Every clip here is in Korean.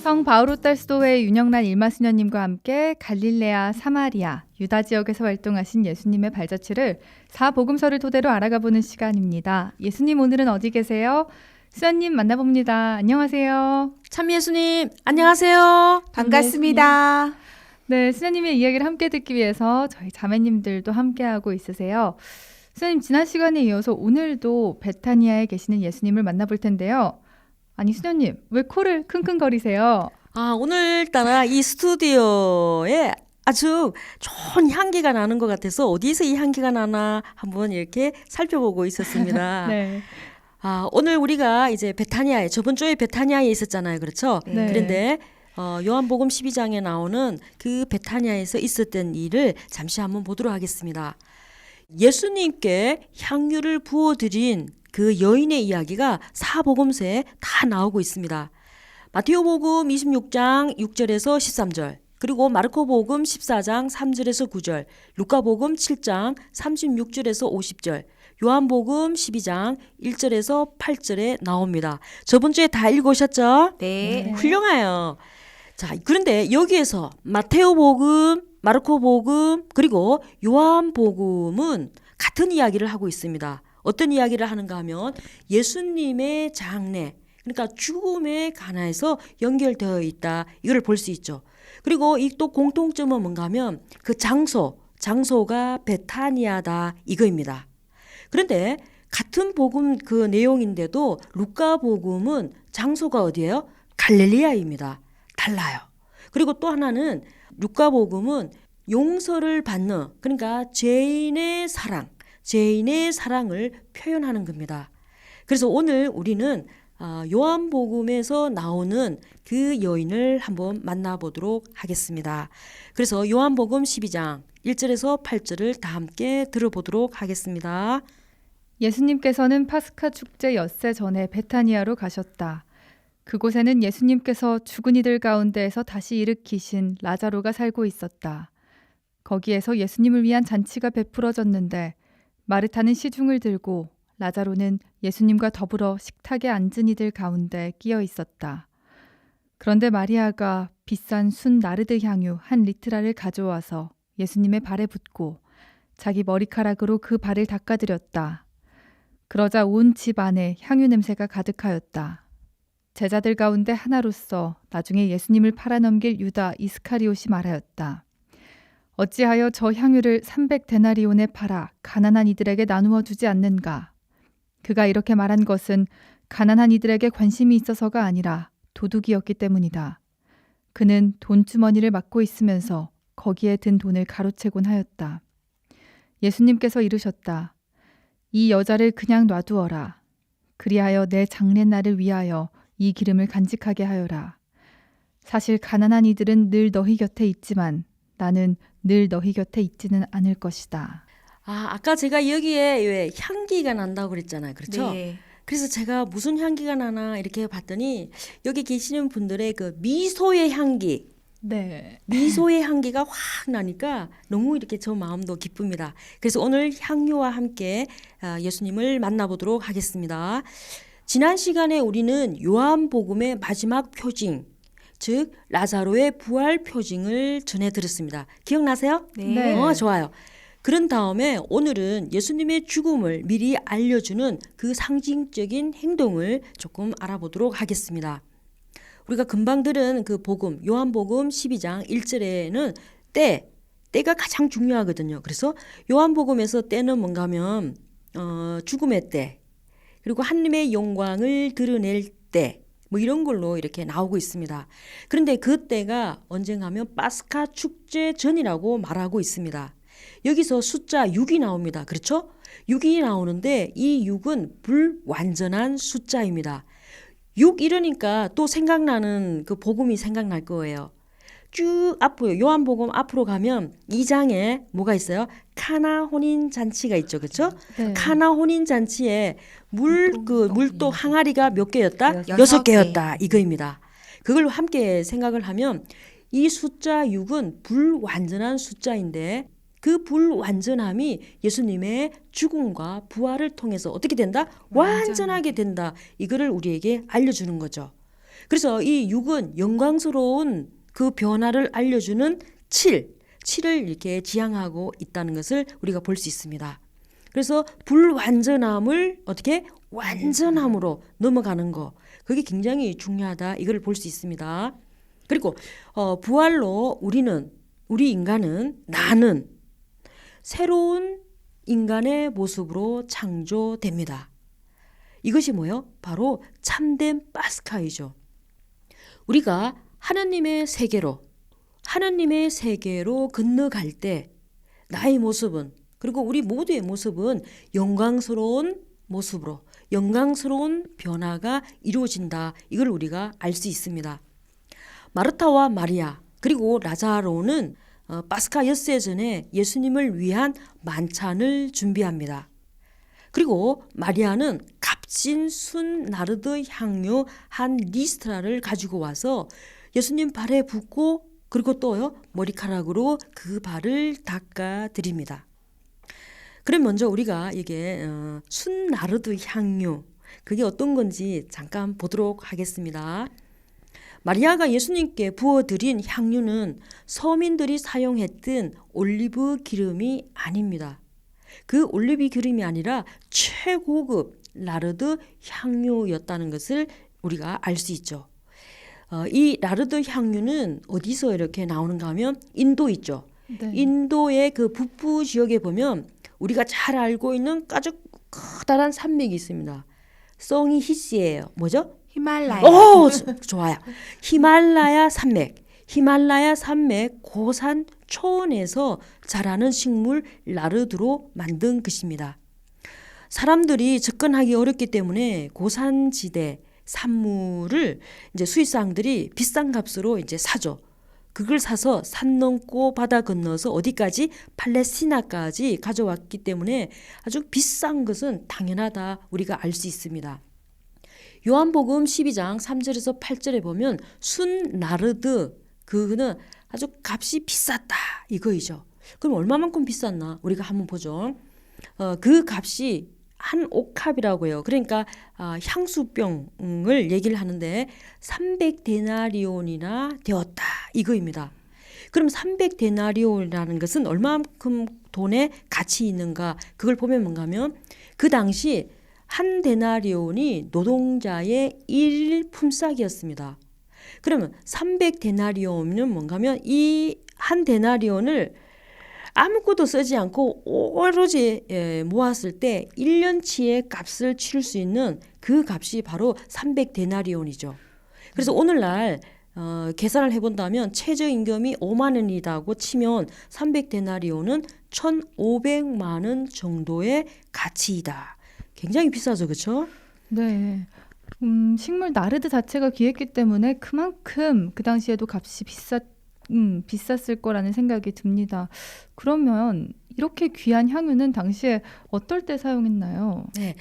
성 바오로딸스도회 윤영란 일마수녀님과 함께 갈릴레아, 사마리아, 유다 지역에서 활동하신 예수님의 발자취를 사복음서를 토대로 알아가보는 시간입니다. 예수님 오늘은 어디 계세요? 수녀님 만나봅니다. 안녕하세요. 참 예수님 안녕하세요. 반갑습니다. 네, 수녀님의 이야기를 함께 듣기 위해서 저희 자매님들도 함께하고 있으세요. 수녀님 지난 시간에 이어서 오늘도 베타니아에 계시는 예수님을 만나볼 텐데요. 아니 수녀님 왜 코를 킁킁거리세요? 오늘따라 이 스튜디오에 아주 좋은 향기가 나는 것 같아서 어디서 이 향기가 나나 한번 이렇게 살펴보고 있었습니다. 네. 오늘 우리가 이제 베타니아에 저번 주에 베타니아에 있었잖아요. 그렇죠? 네. 그런데 요한복음 12장에 나오는 그 베타니아에서 있었던 일을 잠시 한번 보도록 하겠습니다. 예수님께 향유를 부어드린 그 여인의 이야기가 사복음서에 다 나오고 있습니다. 마테오복음 26장 6절에서 13절, 그리고 마르코복음 14장 3절에서 9절, 루카복음 7장 36절에서 50절, 요한복음 12장 1절에서 8절에 나옵니다. 저번 주에 다 읽으셨죠? 네. 훌륭해요. 자, 그런데 여기에서 마테오복음, 마르코복음, 그리고 요한복음은 같은 이야기를 하고 있습니다. 어떤 이야기를 하는가 하면 예수님의 장례, 그러니까 죽음에 관해서 연결되어 있다. 이걸 볼 수 있죠. 그리고 이 또 공통점은 뭔가 하면 그 장소가 베타니아다 이거입니다. 그런데 같은 복음 그 내용인데도 루카복음은 장소가 어디예요? 갈릴리아입니다. 달라요. 그리고 또 하나는 루카복음은 용서를 받는, 그러니까 죄인의 사랑을 표현하는 겁니다. 그래서 오늘 우리는 요한복음에서 나오는 그 여인을 한번 만나보도록 하겠습니다. 그래서 요한복음 12장 1절에서 8절을 다 함께 들어보도록 하겠습니다. 예수님께서는 파스카 축제 엿새 전에 베타니아로 가셨다. 그곳에는 예수님께서 죽은 이들 가운데에서 다시 일으키신 라자로가 살고 있었다. 거기에서 예수님을 위한 잔치가 베풀어졌는데 마르타는 시중을 들고 라자로는 예수님과 더불어 식탁에 앉은 이들 가운데 끼어 있었다. 그런데 마리아가 비싼 순 나르드 향유 한 리트라를 가져와서 예수님의 발에 붓고 자기 머리카락으로 그 발을 닦아드렸다. 그러자 온 집 안에 향유 냄새가 가득하였다. 제자들 가운데 하나로서 나중에 예수님을 팔아넘길 유다 이스카리옷이 말하였다. 어찌하여 저 향유를 300데나리온에 팔아 가난한 이들에게 나누어 주지 않는가? 그가 이렇게 말한 것은 가난한 이들에게 관심이 있어서가 아니라 도둑이었기 때문이다. 그는 돈주머니를 맡고 있으면서 거기에 든 돈을 가로채곤 하였다. 예수님께서 이르셨다. 이 여자를 그냥 놔두어라. 그리하여 내 장례날을 위하여 이 기름을 간직하게 하여라. 사실 가난한 이들은 늘 너희 곁에 있지만 나는 늘 너희 곁에 있지는 않을 것이다. 아까 제가 여기에 왜 향기가 난다고 그랬잖아요. 그렇죠? 네. 그래서 제가 무슨 향기가 나나 이렇게 봤더니 여기 계시는 분들의 그 미소의 향기, 네. 미소의 향기가 확 나니까 너무 이렇게 저 마음도 기쁩니다. 그래서 오늘 향유와 함께 예수님을 만나보도록 하겠습니다. 지난 시간에 우리는 요한복음의 마지막 표징, 즉 라자로의 부활 표징을 전해드렸습니다. 기억나세요? 네. 좋아요. 그런 다음에 오늘은 예수님의 죽음을 미리 알려주는 그 상징적인 행동을 조금 알아보도록 하겠습니다. 우리가 금방 들은 그 복음, 요한복음 12장 1절에는 때가 가장 중요하거든요. 그래서 요한복음에서 때는 뭔가 하면 죽음의 때, 그리고 하나님의 영광을 드러낼 때, 뭐 이런 걸로 이렇게 나오고 있습니다. 그런데 그 때가 언젠가 하면 파스카 축제 전이라고 말하고 있습니다. 여기서 숫자 6이 나옵니다. 그렇죠? 6이 나오는데 이 6은 불완전한 숫자입니다. 6 이러니까 또 생각나는 그 복음이 생각날 거예요. 쭉 앞으로 요한복음 앞으로 가면 2장에 뭐가 있어요? 카나 혼인 잔치가 있죠. 그렇죠? 네. 카나 혼인 잔치에 물도 항아리가 몇 개였다? 6개. 6개였다. 이거입니다. 그걸 함께 생각을 하면 이 숫자 6은 불완전한 숫자인데 그 불완전함이 예수님의 죽음과 부활을 통해서 어떻게 된다? 완전하게 된다. 이거를 우리에게 알려주는 거죠. 그래서 이 6은 영광스러운 그 변화를 알려주는 7을 이렇게 지향하고 있다는 것을 우리가 볼 수 있습니다. 그래서 불완전함을 어떻게 완전함으로 넘어가는 거, 그게 굉장히 중요하다, 이걸 볼 수 있습니다. 그리고 부활로 우리 인간은, 나는 새로운 인간의 모습으로 창조됩니다. 이것이 뭐예요? 바로 참된 파스카이죠. 우리가 하나님의 세계로 건너갈 때 나의 모습은, 그리고 우리 모두의 모습은 영광스러운 모습으로, 영광스러운 변화가 이루어진다. 이걸 우리가 알 수 있습니다. 마르타와 마리아 그리고 라자로는 파스카 엿새 전에 예수님을 위한 만찬을 준비합니다. 그리고 마리아는 값진 순 나르드 향유 한 리스트라를 가지고 와서 예수님 발에 붓고, 그리고 또요 머리카락으로 그 발을 닦아 드립니다. 그럼 먼저 우리가 이게 순 나르드 향유, 그게 어떤 건지 잠깐 보도록 하겠습니다. 마리아가 예수님께 부어드린 향유는 서민들이 사용했던 올리브 기름이 아닙니다. 그 올리브 기름이 아니라 최고급 나르드 향유였다는 것을 우리가 알 수 있죠. 이 나르드 향유는 어디서 이렇게 나오는가 하면 인도 있죠. 네. 인도의 그 북부 지역에 보면 우리가 잘 알고 있는 아주 커다란 산맥이 있습니다. 성이 히시예요. 뭐죠? 히말라야. 오, 좋아요. 히말라야 산맥 고산 초원에서 자라는 식물 나르드로 만든 것입니다. 사람들이 접근하기 어렵기 때문에 고산지대 산물을 이제 수입상들이 비싼 값으로 이제 사죠. 그걸 사서 산 넘고 바다 건너서 어디까지? 팔레스티나까지 가져왔기 때문에 아주 비싼 것은 당연하다, 우리가 알 수 있습니다. 요한복음 12장 3절에서 8절에 보면 순 나르드, 그는 아주 값이 비쌌다, 이거이죠. 그럼 얼마만큼 비쌌나 우리가 한번 보죠. 그 값이 한 옥합이라고 해요. 그러니까 향수병을 얘기를 하는데 300데나리온이나 되었다, 이거입니다. 그럼 300데나리온이라는 것은 얼마만큼 돈의 가치 있는가, 그걸 보면 뭔가 하면 그 당시 한 데나리온이 노동자의 일 품삯이었습니다. 그러면 300데나리온은 뭔가 하면 이 한 데나리온을 아무것도 쓰지 않고 오로지 모았을 때 1년치의 값을 치를 수 있는 그 값이 바로 300데나리온이죠. 그래서 오늘날 계산을 해본다면 최저임금이 5만 원이라고 치면 300데나리온은 1,500만 원 정도의 가치이다. 굉장히 비싸죠, 그렇죠? 네. 식물 나르드 자체가 귀했기 때문에 그만큼 그 당시에도 값이 비쌌을 거라는 생각이 듭니다. 그러면 이렇게 귀한 향유는 당시에 어떨 때 사용했나요? 네,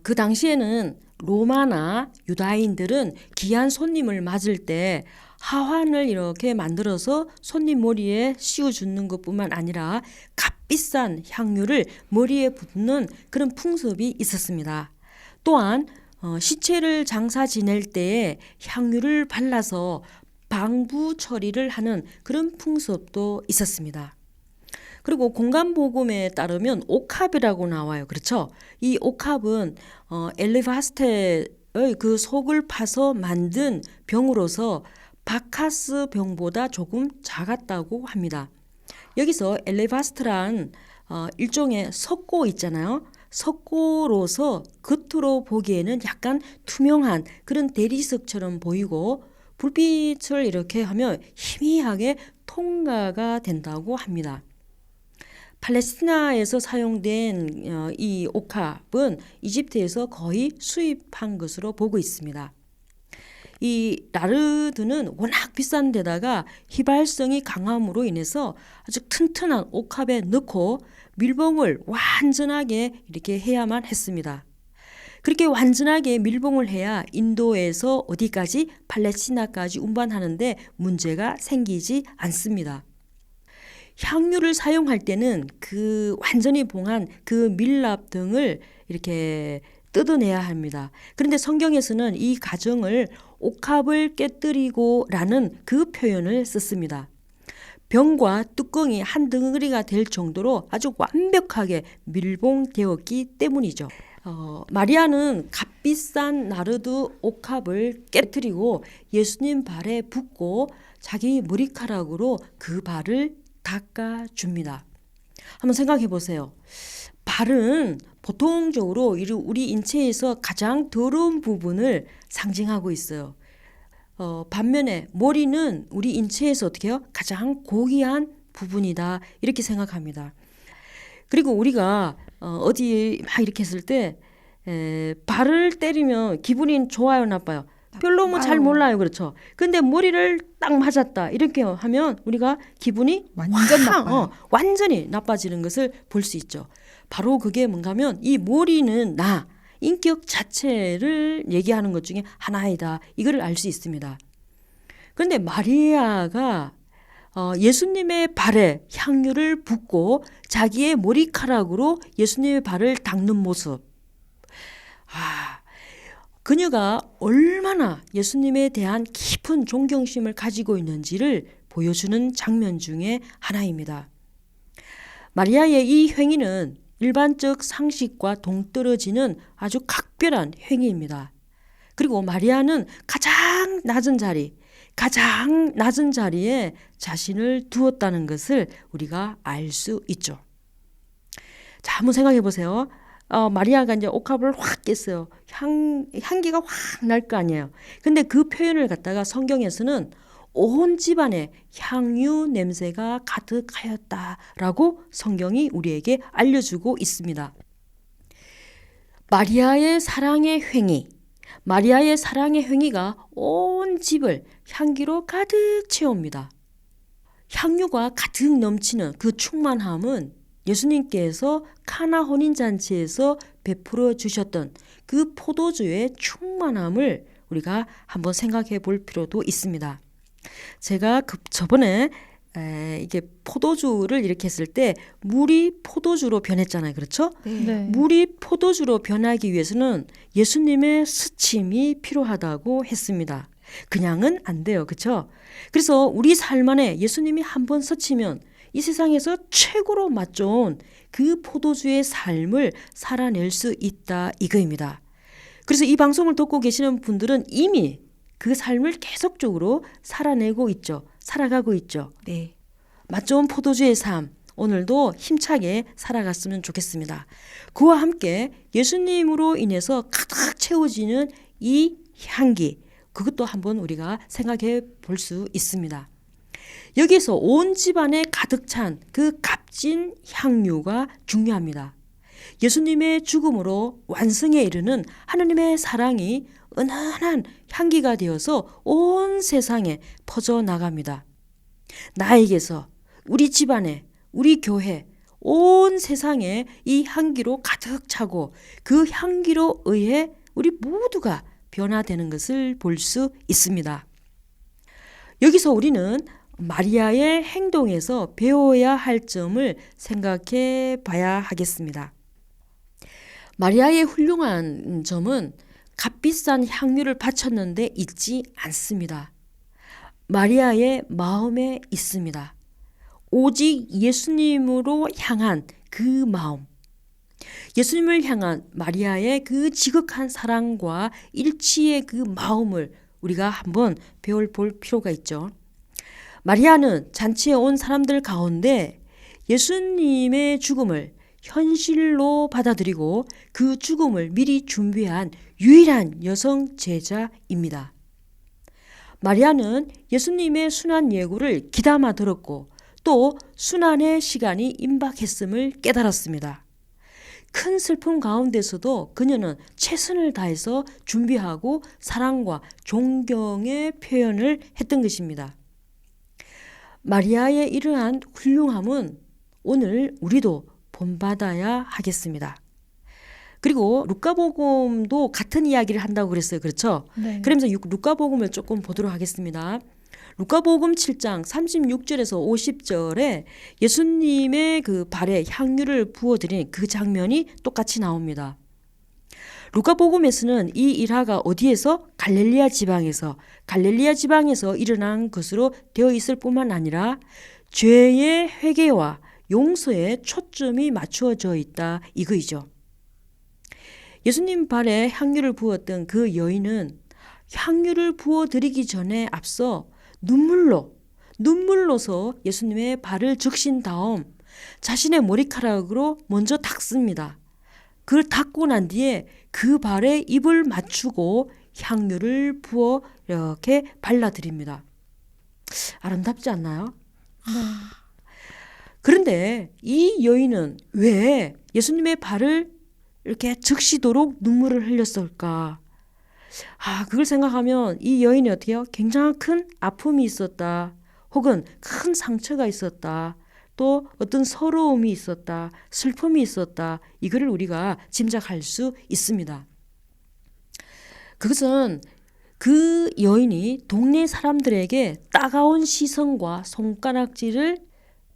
그 당시에는 로마나 유다인들은 귀한 손님을 맞을 때 하환을 이렇게 만들어서 손님 머리에 씌워주는 것뿐만 아니라 값비싼 향유를 머리에 붓는 그런 풍습이 있었습니다. 또한 시체를 장사 지낼 때에 향유를 발라서 방부 처리를 하는 그런 풍습도 있었습니다. 그리고 공간복음에 따르면 옥합이라고 나와요. 그렇죠? 이 옥합은 엘리바스테의 그 속을 파서 만든 병으로서 바카스 병보다 조금 작았다고 합니다. 여기서 엘리바스트란 일종의 석고 있잖아요. 석고로서 겉으로 보기에는 약간 투명한 그런 대리석처럼 보이고 불빛을 이렇게 하면 희미하게 통과가 된다고 합니다. 팔레스티나에서 사용된 이 옥합은 이집트에서 거의 수입한 것으로 보고 있습니다. 이 나르드는 워낙 비싼 데다가 휘발성이 강함으로 인해서 아주 튼튼한 옥합에 넣고 밀봉을 완전하게 이렇게 해야만 했습니다. 그렇게 완전하게 밀봉을 해야 인도에서 어디까지? 팔레스티나까지 운반하는데 문제가 생기지 않습니다. 향유를 사용할 때는 그 완전히 봉한 그 밀랍 등을 이렇게 뜯어내야 합니다. 그런데 성경에서는 이 과정을 옥합을 깨뜨리고 라는 그 표현을 썼습니다. 병과 뚜껑이 한 덩어리가 될 정도로 아주 완벽하게 밀봉되었기 때문이죠. 마리아는 값비싼 나르드 옥합을 깨뜨리고 예수님 발에 붓고 자기 머리카락으로 그 발을 닦아줍니다. 한번 생각해 보세요. 발은 보통적으로 우리 인체에서 가장 더러운 부분을 상징하고 있어요. 반면에 머리는 우리 인체에서 어떻게 해요? 가장 고귀한 부분이다 이렇게 생각합니다. 그리고 우리가 어디 막 이렇게 했을 때 발을 때리면 기분이 좋아요, 나빠요? 별로 뭐 잘 몰라요, 그렇죠? 근데 머리를 딱 맞았다 이렇게 하면 우리가 기분이 완전 나빠요. 완전히 나빠지는 것을 볼 수 있죠. 바로 그게 뭔가 하면 이 머리는 나 인격 자체를 얘기하는 것 중에 하나이다. 이거를 알 수 있습니다. 그런데 마리아가 예수님의 발에 향유를 붓고 자기의 머리카락으로 예수님의 발을 닦는 모습. 그녀가 얼마나 예수님에 대한 깊은 존경심을 가지고 있는지를 보여주는 장면 중에 하나입니다. 마리아의 이 행위는 일반적 상식과 동떨어지는 아주 각별한 행위입니다. 그리고 마리아는 가장 낮은 자리에 자신을 두었다는 것을 우리가 알 수 있죠. 자, 한번 생각해 보세요. 마리아가 이제 옥합을 확 깼어요. 향기가 확 날 거 아니에요. 근데 그 표현을 갖다가 성경에서는 온 집안에 향유 냄새가 가득하였다라고 성경이 우리에게 알려주고 있습니다. 마리아의 사랑의 행위가 온 집을 향기로 가득 채웁니다. 향유가 가득 넘치는 그 충만함은 예수님께서 카나 혼인잔치에서 베풀어 주셨던 그 포도주의 충만함을 우리가 한번 생각해 볼 필요도 있습니다. 제가 저번에 이게 포도주를 이렇게 했을 때 물이 포도주로 변했잖아요. 그렇죠? 네. 물이 포도주로 변하기 위해서는 예수님의 스침이 필요하다고 했습니다. 그냥은 안 돼요. 그렇죠? 그래서 우리 삶 안에 예수님이 한번 스치면 이 세상에서 최고로 맛 좋은 그 포도주의 삶을 살아낼 수 있다 이거입니다. 그래서 이 방송을 듣고 계시는 분들은 이미 그 삶을 계속적으로 살아가고 있죠. 네. 맛 좋은 포도주의 삶, 오늘도 힘차게 살아갔으면 좋겠습니다. 그와 함께 예수님으로 인해서 가득 채워지는 이 향기, 그것도 한번 우리가 생각해 볼 수 있습니다. 여기서 온 집안에 가득 찬 그 값진 향유가 중요합니다. 예수님의 죽음으로 완성에 이르는 하나님의 사랑이 은은한 향기가 되어서 온 세상에 퍼져나갑니다. 나에게서, 우리 집안에, 우리 교회, 온 세상에 이 향기로 가득 차고 그 향기로 의해 우리 모두가 변화되는 것을 볼 수 있습니다. 여기서 우리는 마리아의 행동에서 배워야 할 점을 생각해 봐야 하겠습니다. 마리아의 훌륭한 점은 값비싼 향유를 바쳤는데 있지 않습니다. 마리아의 마음에 있습니다. 오직 예수님으로 향한 그 마음. 예수님을 향한 마리아의 그 지극한 사랑과 일치의 그 마음을 우리가 한번 배워볼 필요가 있죠. 마리아는 잔치에 온 사람들 가운데 예수님의 죽음을 현실로 받아들이고 그 죽음을 미리 준비한 유일한 여성 제자입니다. 마리아는 예수님의 순환 예고를 귀담아 들었고 또 순환의 시간이 임박했음을 깨달았습니다. 큰 슬픔 가운데서도 그녀는 최선을 다해서 준비하고 사랑과 존경의 표현을 했던 것입니다. 마리아의 이러한 훌륭함은 오늘 우리도 본받아야 하겠습니다. 그리고 루카복음도 같은 이야기를 한다고 그랬어요. 그렇죠? 네. 그러면서 루카복음을 조금 보도록 하겠습니다. 루카복음 7장 36절에서 50절에 예수님의 그 발에 향유를 부어드린 그 장면이 똑같이 나옵니다. 루카복음에서는 이 일화가 어디에서? 갈릴리아 지방에서 일어난 것으로 되어 있을 뿐만 아니라 죄의 회개와 용서에 초점이 맞추어져 있다 이거이죠. 예수님 발에 향유를 부었던 그 여인은 향유를 부어드리기 전에 앞서 눈물로서 예수님의 발을 적신 다음 자신의 머리카락으로 먼저 닦습니다. 그걸 닦고 난 뒤에 그 발에 입을 맞추고 향유를 부어 이렇게 발라드립니다. 아름답지 않나요? 그런데 이 여인은 왜 예수님의 발을 이렇게 적시도록 눈물을 흘렸을까? 그걸 생각하면 이 여인이 어떻게요? 굉장히 큰 아픔이 있었다. 혹은 큰 상처가 있었다. 또 어떤 서러움이 있었다. 슬픔이 있었다. 이거를 우리가 짐작할 수 있습니다. 그것은 그 여인이 동네 사람들에게 따가운 시선과 손가락질을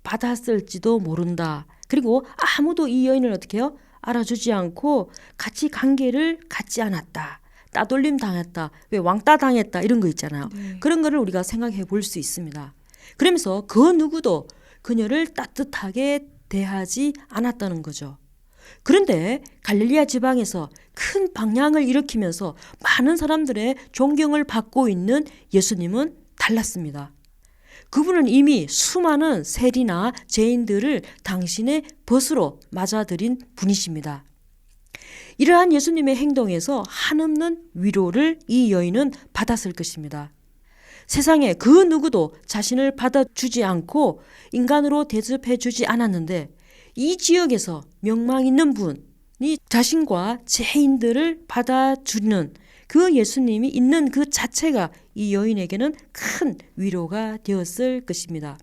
받았을지도 모른다. 그리고 아무도 이 여인을 어떻게 해요? 알아주지 않고 같이 관계를 갖지 않았다. 따돌림 당했다. 왜 왕따 당했다. 이런 거 있잖아요. 그런 거를 우리가 생각해 볼 수 있습니다. 그러면서 그 누구도 그녀를 따뜻하게 대하지 않았다는 거죠. 그런데 갈릴리아 지방에서 큰 방향을 일으키면서 많은 사람들의 존경을 받고 있는 예수님은 달랐습니다. 그분은 이미 수많은 세리나 죄인들을 당신의 벗으로 맞아들인 분이십니다. 이러한 예수님의 행동에서 한없는 위로를 이 여인은 받았을 것입니다. 세상에 그 누구도 자신을 받아주지 않고 인간으로 대접해주지 않았는데 이 지역에서 명망 있는 분이 자신과 죄인들을 받아주는 그 예수님이 있는 그 자체가 이 여인에게는 큰 위로가 되었을 것입니다.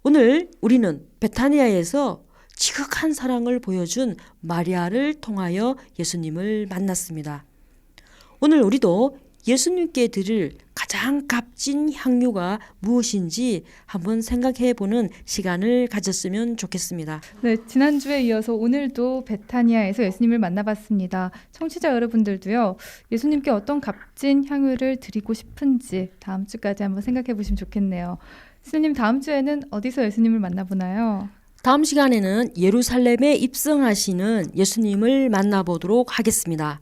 오늘 우리는 베타니아에서 지극한 사랑을 보여준 마리아를 통하여 예수님을 만났습니다. 오늘 우리도 예수님께 드릴 가장 값진 향유가 무엇인지 한번 생각해 보는 시간을 가졌으면 좋겠습니다. 네, 지난주에 이어서 오늘도 베타니아에서 예수님을 만나봤습니다. 청취자 여러분들도요, 예수님께 어떤 값진 향유를 드리고 싶은지 다음 주까지 한번 생각해 보시면 좋겠네요. 스님, 다음 주에는 어디서 예수님을 만나보나요? 다음 시간에는 예루살렘에 입성하시는 예수님을 만나보도록 하겠습니다.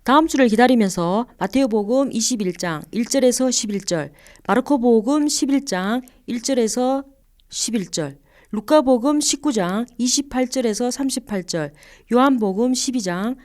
다음 주를 기다리면서 마태오복음 21장 1절에서 11절, 마르코복음 11장 1절에서 11절, 루카복음 19장 28절에서 38절, 요한복음 12장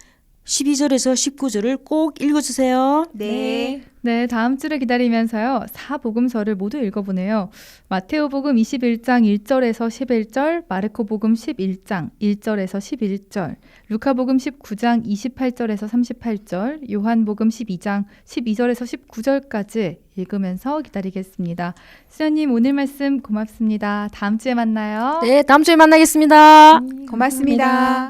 12절에서 19절을 꼭 읽어주세요. 네. 네, 다음 주를 기다리면서요. 사복음서를 모두 읽어보네요. 마테오복음 21장 1절에서 11절, 마르코복음 11장 1절에서 11절, 루카복음 19장 28절에서 38절, 요한복음 12장 12절에서 19절까지 읽으면서 기다리겠습니다. 수연님, 오늘 말씀 고맙습니다. 다음 주에 만나요. 네, 다음 주에 만나겠습니다. 고맙습니다.